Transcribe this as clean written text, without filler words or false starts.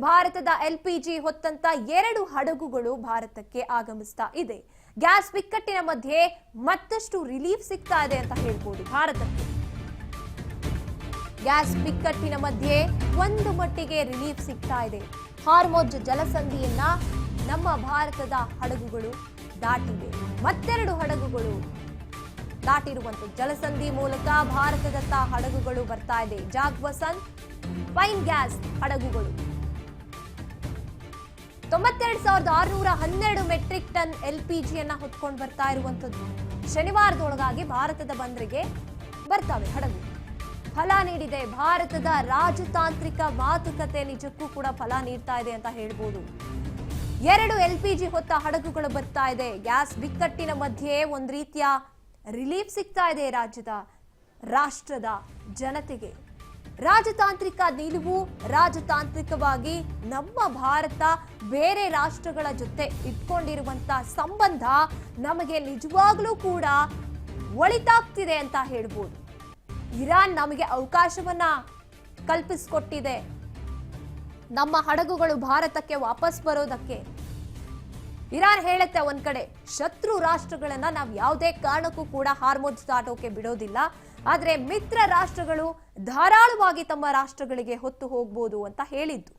ಭಾರತದ ಎಲ್ಪಿಜಿ ಹೊತ್ತಂತ 2 ಹಡಗುಗಳು ಭಾರತಕ್ಕೆ ಆಗಮಿಸ್ತಾ ಇದೆ. ಗ್ಯಾಸ್ ಬಿಕ್ಕಟ್ಟಿನ ಮಧ್ಯೆ ಮತ್ತಷ್ಟು ರಿಲೀಫ್ ಸಿಗ್ತಾ ಇದೆ ಅಂತ ಹೇಳ್ಬೋದು ಭಾರತಕ್ಕೆ. ಗ್ಯಾಸ್ ಬಿಕ್ಕಟ್ಟಿನ ಮಧ್ಯೆ ಒಂದು ಮಟ್ಟಿಗೆ ರಿಲೀಫ್ ಸಿಗ್ತಾ ಇದೆ. ಹಾರ್ಮುಜ್ ಜಲಸಂಧಿಯನ್ನ ನಮ್ಮ ಭಾರತದ ಹಡಗುಗಳು ದಾಟಿವೆ. ಮತ್ತೆರಡು ಹಡಗುಗಳು ದಾಟಿರುವಂತ ಜಲಸಂಧಿ ಮೂಲಕ ಭಾರತದತ್ತ ಹಡಗುಗಳು ಬರ್ತಾ ಇದೆ. ಜಾಗ್ವಸಂತ್ ಪೈನ್ ಗ್ಯಾಸ್ ಹಡಗುಗಳು 92,612 ಮೆಟ್ರಿಕ್ ಟನ್ ಎಲ್ಪಿಜಿಯನ್ನ ಹೊತ್ಕೊಂಡು ಬರ್ತಾ ಇರುವಂತದ್ದು. ಶನಿವಾರದೊಳಗಾಗಿ ಭಾರತದ ಬಂದರಿಗೆ ಬರ್ತಾವೆ ಹಡಗು. ಫಲ ನೀಡಿದೆ. ಭಾರತದ ರಾಜತಾಂತ್ರಿಕ ಮಾತುಕತೆ ನಿಜಕ್ಕೂ ಕೂಡ ಫಲ ನೀಡ್ತಾ ಇದೆ ಅಂತ ಹೇಳ್ಬೋದು. 2 ಎಲ್ಪಿಜಿ ಹೊತ್ತ ಹಡಗುಗಳು ಬರ್ತಾ ಇದೆ. ಗ್ಯಾಸ್ ಬಿಕ್ಕಟ್ಟಿನ ಮಧ್ಯೆ ಒಂದ್ ರೀತಿಯ ರಿಲೀಫ್ ಸಿಗ್ತಾ ಇದೆ ರಾಷ್ಟ್ರದ ಜನತೆಗೆ. ರಾಜತಾಂತ್ರಿಕ ನಿಲುವು, ರಾಜತಾಂತ್ರಿಕವಾಗಿ ನಮ್ಮ ಭಾರತ ಬೇರೆ ರಾಷ್ಟ್ರಗಳ ಜೊತೆ ಇಟ್ಕೊಂಡಿರುವಂತ ಸಂಬಂಧ ನಮಗೆ ನಿಜವಾಗ್ಲೂ ಕೂಡ ಒಳಿತಾಗ್ತಿದೆ ಅಂತ ಹೇಳ್ಬೋದು. ಇರಾನ್ ನಮಗೆ ಅವಕಾಶವನ್ನ ಕಲ್ಪಿಸಿಕೊಟ್ಟಿದೆ ನಮ್ಮ ಹಡಗುಗಳು ಭಾರತಕ್ಕೆ ವಾಪಸ್ ಬರೋದಕ್ಕೆ. ಇರಾನ್ ಹೇಳುತ್ತೆ ಒಂದ್ ಕಡೆ, ಶತ್ರು ರಾಷ್ಟ್ರಗಳನ್ನ ನಾವು ಯಾವುದೇ ಕಾರಣಕ್ಕೂ ಕೂಡ ಹಾರ್ಮುಜ್ ದಾಟೋಕೆ ಬಿಡೋದಿಲ್ಲ, ಆದ್ರೆ ಮಿತ್ರ ರಾಷ್ಟ್ರಗಳು ಧಾರಾಳವಾಗಿ ತಮ್ಮ ರಾಷ್ಟ್ರಗಳಿಗೆ ಹೊತ್ತು ಹೋಗ್ಬೋದು ಅಂತ ಹೇಳಿದ್ದು.